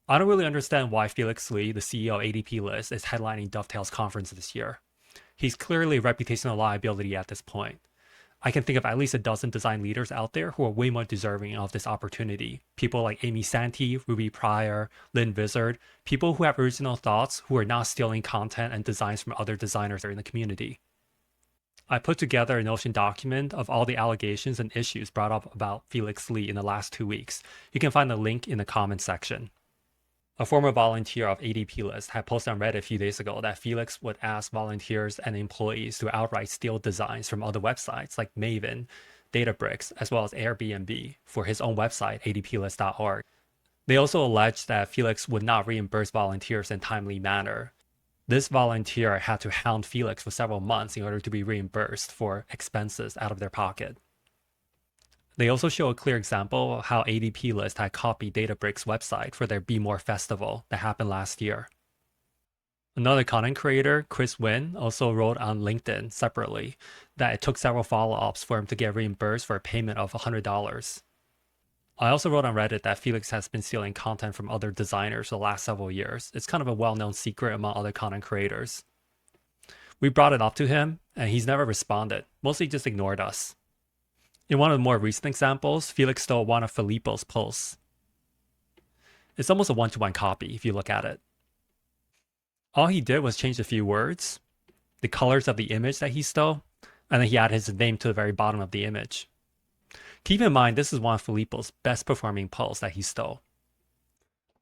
I don't really understand why Felix Lee, the CEO of ADPList, is headlining Dovetail's conference this year. He's clearly a reputational liability at this point. I can think of at least a dozen design leaders out there who are way more deserving of this opportunity. People like Amy Santee, Ruby Pryor, Lynn Vizard, people who have original thoughts who are not stealing content and designs from other designers in the community. I put together a Notion document of all the allegations and issues brought up about Felix Lee in the last 2 weeks. You can find the link in the comments section. A former volunteer of ADPList had posted on Reddit a few days ago that Felix would ask volunteers and employees to outright steal designs from other websites like Maven, Databricks, as well as Airbnb for his own website, adplist.org. They also alleged that Felix would not reimburse volunteers in a timely manner. This volunteer had to hound Felix for several months in order to be reimbursed for expenses out of their pocket. They also show a clear example of how ADPList had copied Databricks' website for their Be More festival that happened last year. Another content creator, Chris Wynn, also wrote on LinkedIn separately that it took several follow-ups for him to get reimbursed for a payment of $100. I also wrote on Reddit that Felix has been stealing content from other designers for the last several years. It's kind of a well-known secret among other content creators. We brought it up to him, and he's never responded, mostly just ignored us. In one of the more recent examples, Felix stole one of Filippo's posts. It's almost a one-to-one copy if you look at it. All he did was change a few words, the colors of the image that he stole, and then he added his name to the very bottom of the image. Keep in mind, this is one of Filippo's best performing posts that he stole.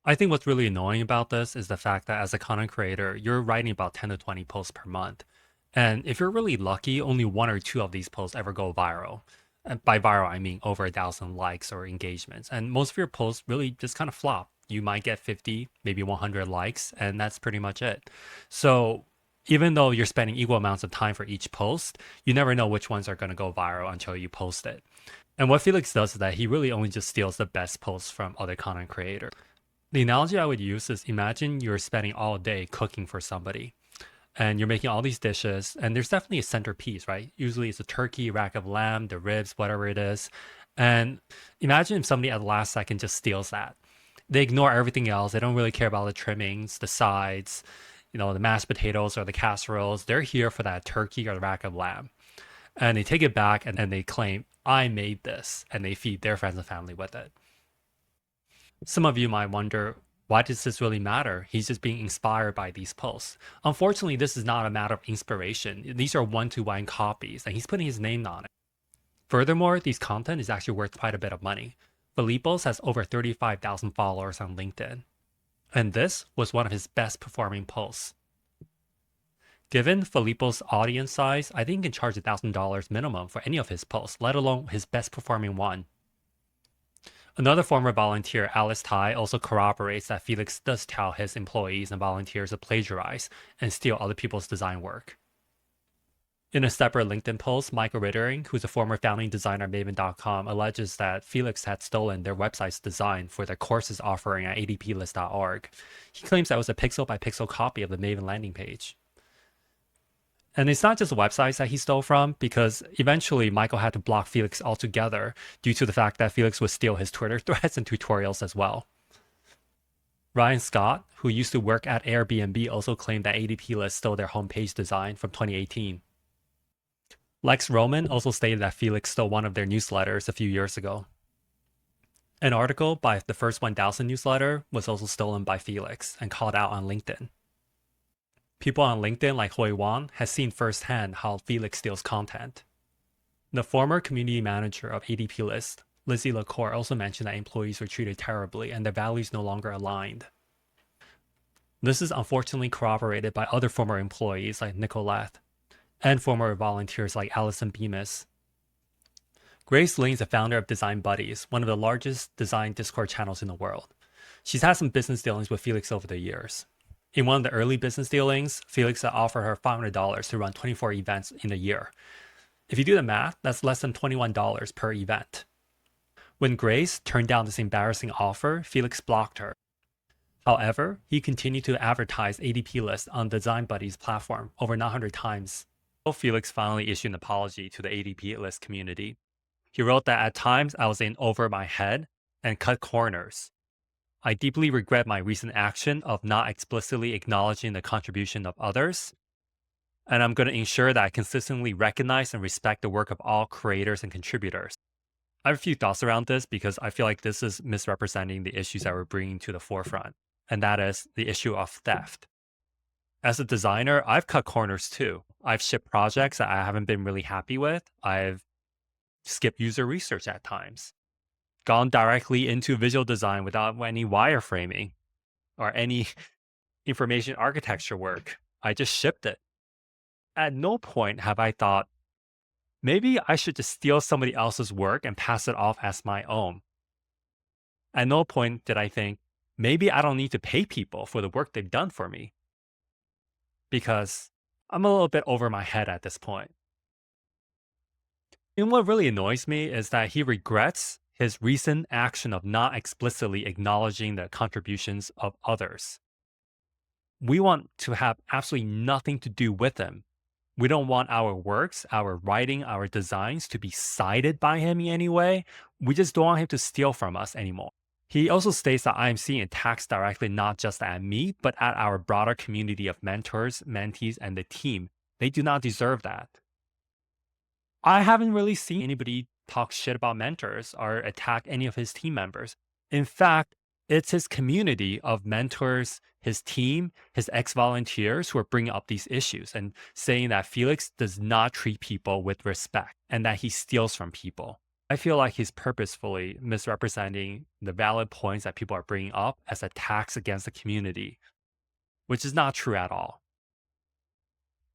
I think what's really annoying about this is the fact that as a content creator, you're writing about 10 to 20 posts per month. And if you're really lucky, only one or two of these posts ever go viral. And by viral, I mean over 1,000 likes or engagements. And most of your posts really just kind of flop. You might get 50, maybe 100 likes, and that's pretty much it. So even though you're spending equal amounts of time for each post, you never know which ones are going to go viral until you post it. And what Felix does is that he really only just steals the best posts from other content creators. The analogy I would use is imagine you're spending all day cooking for somebody and you're making all these dishes, and there's definitely a centerpiece, right? Usually it's a turkey, rack of lamb, the ribs, whatever it is. And imagine if somebody at the last second just steals that. They ignore everything else. They don't really care about the trimmings, the sides, the mashed potatoes or the casseroles. They're here for that turkey or the rack of lamb. And they take it back and they claim, I made this, and they feed their friends and family with it. Some of you might wonder, why does this really matter? He's just being inspired by these posts. Unfortunately, this is not a matter of inspiration. These are one-to-one copies, and he's putting his name on it. Furthermore, these content is actually worth quite a bit of money. Filippo's has over 35,000 followers on LinkedIn. And this was one of his best performing posts. Given Filippo's audience size, I think he can charge $1,000 minimum for any of his posts, let alone his best performing one. Another former volunteer, Alice Tai, also corroborates that Felix does tell his employees and volunteers to plagiarize and steal other people's design work. In a separate LinkedIn post, Michael Rittering, who's a former founding designer at Maven.com, alleges that Felix had stolen their website's design for their courses offering at adplist.org. He claims that it was a pixel-by-pixel copy of the Maven landing page. And it's not just the websites that he stole from, because eventually Michael had to block Felix altogether due to the fact that Felix would steal his Twitter threads and tutorials as well. Ryan Scott, who used to work at Airbnb, also claimed that ADPList stole their homepage design from 2018. Lex Roman also stated that Felix stole one of their newsletters a few years ago. An article by the First 1000 newsletter was also stolen by Felix and called out on LinkedIn. People on LinkedIn like Hui Wang has seen firsthand how Felix steals content. The former community manager of ADPList, Lizzie LaCour, also mentioned that employees were treated terribly and their values no longer aligned. This is unfortunately corroborated by other former employees like Nicolette and former volunteers like Allison Bemis. Grace Ling is the founder of Design Buddies, one of the largest design Discord channels in the world. She's had some business dealings with Felix over the years. In one of the early business dealings, Felix offered her $500 to run 24 events in a year. If you do the math, that's less than $21 per event. When Grace turned down this embarrassing offer, Felix blocked her. However, he continued to advertise ADPList on Design Buddies platform over 900 times. Felix finally issued an apology to the ADPList community. He wrote that at times I was in over my head and cut corners. I deeply regret my recent action of not explicitly acknowledging the contribution of others, and I'm going to ensure that I consistently recognize and respect the work of all creators and contributors. I have a few thoughts around this because I feel like this is misrepresenting the issues that we're bringing to the forefront, and that is the issue of theft. As a designer, I've cut corners too. I've shipped projects that I haven't been really happy with. I've skipped user research at times, gone directly into visual design without any wireframing or any information architecture work. I just shipped it. At no point have I thought, maybe I should just steal somebody else's work and pass it off as my own. At no point did I think, maybe I don't need to pay people for the work they've done for me because I'm a little bit over my head at this point. And what really annoys me is that he regrets his recent action of not explicitly acknowledging the contributions of others. We want to have absolutely nothing to do with him. We don't want our works, our writing, our designs to be cited by him in any way. We just don't want him to steal from us anymore. He also states that I am seeing attacks directly not just at me, but at our broader community of mentors, mentees, and the team. They do not deserve that. I haven't really seen anybody talk shit about mentors or attack any of his team members. In fact, it's his community of mentors, his team, his ex volunteers who are bringing up these issues and saying that Felix does not treat people with respect and that he steals from people. I feel like he's purposefully misrepresenting the valid points that people are bringing up as attacks against the community, which is not true at all.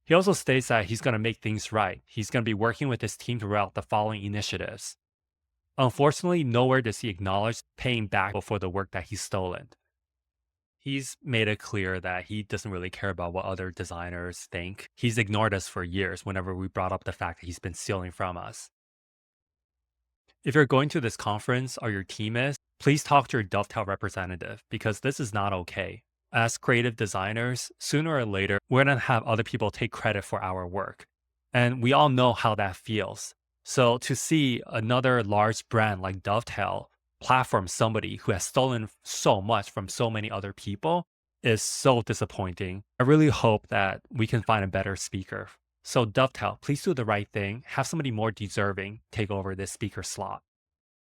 He also states that he's going to make things right. He's going to be working with his team throughout the following initiatives. Unfortunately, nowhere does he acknowledge paying back for the work that he's stolen. He's made it clear that he doesn't really care about what other designers think. He's ignored us for years whenever we brought up the fact that he's been stealing from us. If you're going to this conference or your team is, please talk to your Dovetail representative because this is not okay. As creative designers, sooner or later, we're going to have other people take credit for our work. And we all know how that feels. So to see another large brand like Dovetail platform somebody who has stolen so much from so many other people is so disappointing. I really hope that we can find a better speaker. So Dovetail, please do the right thing. Have somebody more deserving take over this speaker slot.